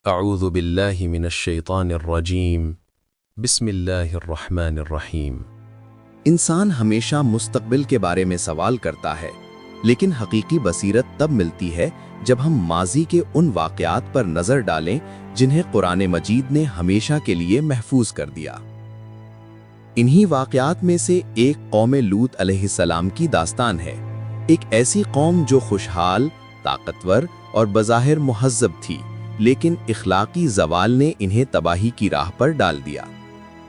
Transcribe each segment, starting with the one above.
اعوذ باللہ من الشیطان الرجیم بسم اللہ الرحمن الرحیم۔ انسان ہمیشہ مستقبل کے بارے میں سوال کرتا ہے، لیکن حقیقی بصیرت تب ملتی ہے جب ہم ماضی کے ان واقعات پر نظر ڈالیں جنہیں قرآن مجید نے ہمیشہ کے لیے محفوظ کر دیا۔ انہی واقعات میں سے ایک قوم لوط علیہ السلام کی داستان ہے، ایک ایسی قوم جو خوشحال، طاقتور اور بظاہر مہذب تھی، لیکن اخلاقی زوال نے انہیں تباہی کی راہ پر ڈال دیا۔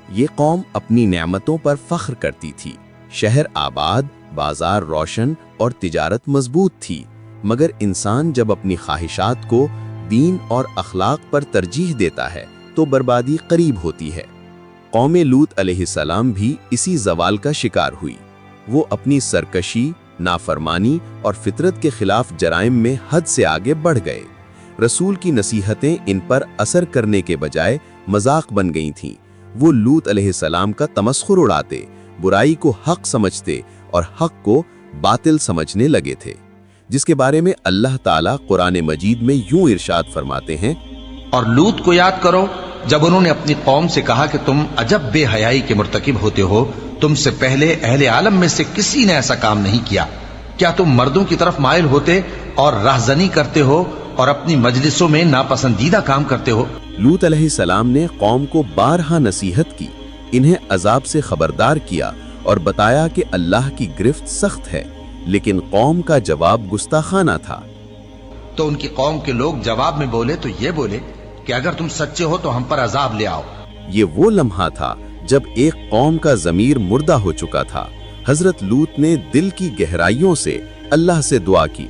یہ قوم اپنی نعمتوں پر فخر کرتی تھی، شہر آباد، بازار روشن اور تجارت مضبوط تھی، مگر انسان جب اپنی خواہشات کو دین اور اخلاق پر ترجیح دیتا ہے تو بربادی قریب ہوتی ہے۔ قوم لوط علیہ السلام بھی اسی زوال کا شکار ہوئی۔ وہ اپنی سرکشی، نافرمانی اور فطرت کے خلاف جرائم میں حد سے آگے بڑھ گئے۔ رسول کی نصیحتیں ان پر اثر کرنے کے بجائے مذاق بن گئی تھیں۔ وہ لوط علیہ السلام کا تمسخر اڑاتے، برائی کو حق سمجھتے اور حق کو باطل سمجھنے لگے تھے، جس کے بارے میں اللہ تعالیٰ قرآن مجید میں یوں ارشاد فرماتے ہیں، اور لوط کو یاد کرو جب انہوں نے اپنی قوم سے کہا کہ تم عجب بے حیائی کے مرتکب ہوتے ہو، تم سے پہلے اہل عالم میں سے کسی نے ایسا کام نہیں کیا۔ کیا تم مردوں کی طرف مائل ہوتے اور راہزنی کرتے ہو اور اپنی مجلسوں میں ناپسندیدہ کام کرتے ہو؟ لوط علیہ السلام نے قوم کو بارہا نصیحت کی، انہیں عذاب سے خبردار کیا اور بتایا کہ اللہ کی گرفت سخت ہے، لیکن قوم کا جواب گستاخانہ تھا۔ تو ان کی قوم کے لوگ جواب میں بولے تو یہ بولے کہ اگر تم سچے ہو تو ہم پر عذاب لے آؤ۔ یہ وہ لمحہ تھا جب ایک قوم کا ضمیر مردہ ہو چکا تھا۔ حضرت لوط نے دل کی گہرائیوں سے اللہ سے دعا کی۔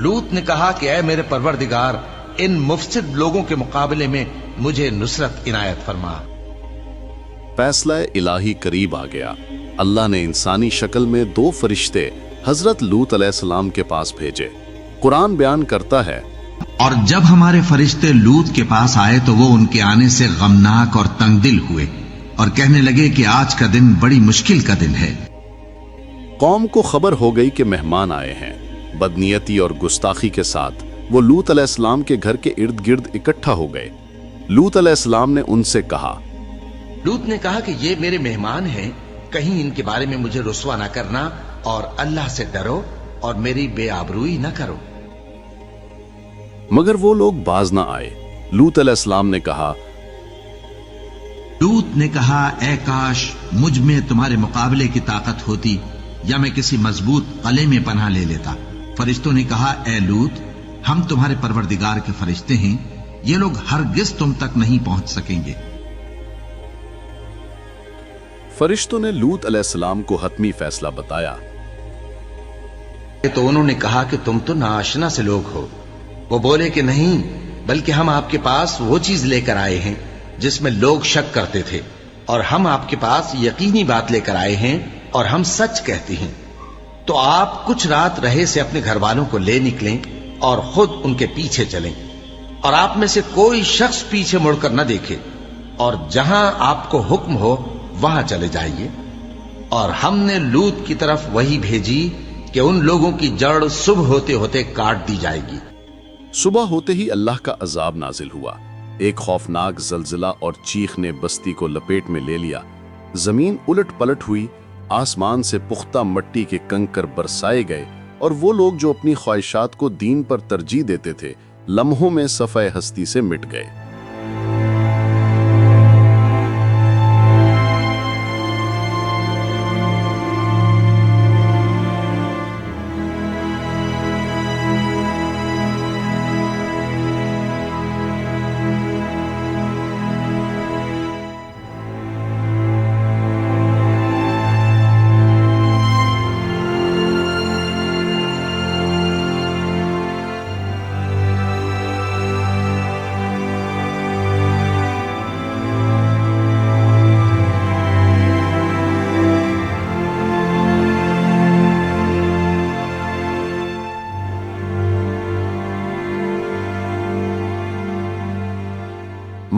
لوط نے کہا کہ اے میرے پروردگار، ان مفسد لوگوں کے مقابلے میں مجھے نصرت عنایت فرما۔ فیصلہ الہی قریب آ گیا۔ اللہ نے انسانی شکل میں دو فرشتے حضرت لوط علیہ السلام کے پاس بھیجے۔ قرآن بیان کرتا ہے، اور جب ہمارے فرشتے لوط کے پاس آئے تو وہ ان کے آنے سے غمناک اور تنگ دل ہوئے اور کہنے لگے کہ آج کا دن بڑی مشکل کا دن ہے۔ قوم کو خبر ہو گئی کہ مہمان آئے ہیں۔ بدنیتی اور گستاخی کے ساتھ وہ لوط علیہ السلام کے گھر کے ارد گرد اکٹھا ہو گئے۔ لوط علیہ السلام نے ان سے کہا، لوط نے کہا کہ یہ میرے مہمان ہیں، کہیں ان کے بارے میں مجھے رسوا نہ کرنا اور اللہ سے ڈرو اور میری بے آبروئی نہ کرو۔ مگر وہ لوگ باز نہ آئے۔ لوط علیہ السلام نے کہا، لوط نے کہا اے کاش مجھ میں تمہارے مقابلے کی طاقت ہوتی یا میں کسی مضبوط قلعے میں پناہ لے لیتا۔ فرشتوں نے کہا اے لوط، ہم تمہارے پروردگار کے فرشتے ہیں، یہ لوگ ہرگز تم تک نہیں پہنچ سکیں گے۔ فرشتوں نے لوط علیہ السلام کو حتمی فیصلہ بتایا۔ تو انہوں نے کہا کہ تم تو ناآشنا سے لوگ ہو۔ وہ بولے کہ نہیں، بلکہ ہم آپ کے پاس وہ چیز لے کر آئے ہیں جس میں لوگ شک کرتے تھے، اور ہم آپ کے پاس یقینی بات لے کر آئے ہیں اور ہم سچ کہتے ہیں۔ تو آپ کچھ رات رہے سے اپنے گھر والوں کو لے نکلیں اور خود ان کے پیچھے چلیں، اور آپ میں سے کوئی شخص پیچھے مڑ کر نہ دیکھے، اور جہاں آپ کو حکم ہو وہاں چلے جائیے۔ اور ہم نے لوط کی طرف وحی بھیجی کہ ان لوگوں کی جڑ صبح ہوتے ہوتے کاٹ دی جائے گی۔ صبح ہوتے ہی اللہ کا عذاب نازل ہوا۔ ایک خوفناک زلزلہ اور چیخ نے بستی کو لپیٹ میں لے لیا۔ زمین الٹ پلٹ ہوئی، آسمان سے پختہ مٹی کے کنکر برسائے گئے، اور وہ لوگ جو اپنی خواہشات کو دین پر ترجیح دیتے تھے لمحوں میں صفحہ ہستی سے مٹ گئے۔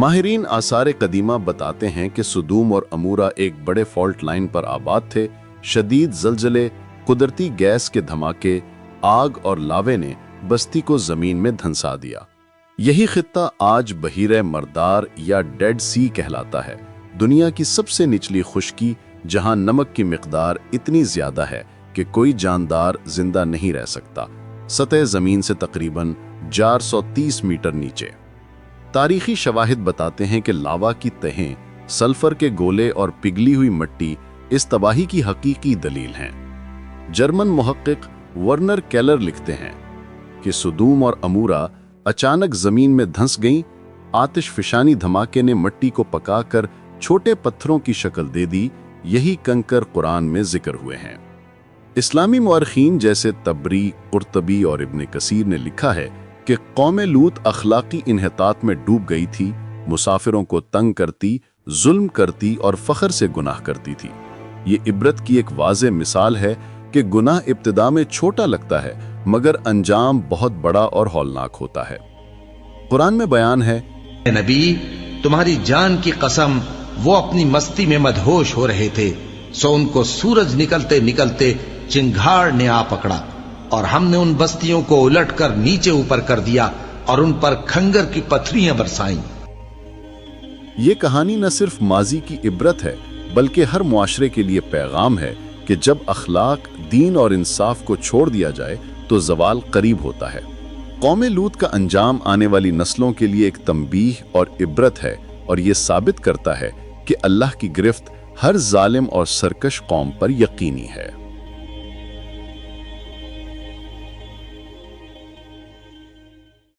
ماہرین آثار قدیمہ بتاتے ہیں کہ سدوم اور امورہ ایک بڑے فالٹ لائن پر آباد تھے۔ شدید زلزلے، قدرتی گیس کے دھماکے، آگ اور لاوے نے بستی کو زمین میں دھنسا دیا۔ یہی خطہ آج بحیرہ مردار یا ڈیڈ سی کہلاتا ہے، دنیا کی سب سے نچلی خشکی جہاں نمک کی مقدار اتنی زیادہ ہے کہ کوئی جاندار زندہ نہیں رہ سکتا، سطح زمین سے تقریباً 430 میٹر نیچے۔ تاریخی شواہد بتاتے ہیں کہ لاوا کی تہیں، سلفر کے گولے اور پگھلی ہوئی مٹی اس تباہی کی حقیقی دلیل ہیں۔ جرمن محقق ورنر کیلر لکھتے ہیں کہ سدوم اور امورا اچانک زمین میں دھنس گئیں، آتش فشانی دھماکے نے مٹی کو پکا کر چھوٹے پتھروں کی شکل دے دی، یہی کنکر قرآن میں ذکر ہوئے ہیں۔ اسلامی مورخین جیسے تبری، قرطبی اور ابن کثیر نے لکھا ہے کہ قوم لوط اخلاقی انحطاط میں ڈوب گئی تھی، مسافروں کو تنگ کرتی، ظلم کرتی اور فخر سے گناہ کرتی تھی۔ یہ عبرت کی ایک واضح مثال ہے کہ گناہ ابتدا میں چھوٹا لگتا ہے مگر انجام بہت بڑا اور ہولناک ہوتا ہے۔ قرآن میں بیان ہے، اے نبی، تمہاری جان کی قسم وہ اپنی مستی میں مدہوش ہو رہے تھے، سو ان کو سورج نکلتے نکلتے چنگھاڑ نے آ پکڑا، اور ہم نے ان بستیوں کو الٹ کر نیچے اوپر کر دیا اور ان پر کھنگر کی پتھریاں برسائیں۔ یہ کہانی نہ صرف ماضی کی عبرت ہے بلکہ ہر معاشرے کے لیے پیغام ہے کہ جب اخلاق، دین اور انصاف کو چھوڑ دیا جائے تو زوال قریب ہوتا ہے۔ قوم لوط کا انجام آنے والی نسلوں کے لیے ایک تنبیہ اور عبرت ہے، اور یہ ثابت کرتا ہے کہ اللہ کی گرفت ہر ظالم اور سرکش قوم پر یقینی ہے۔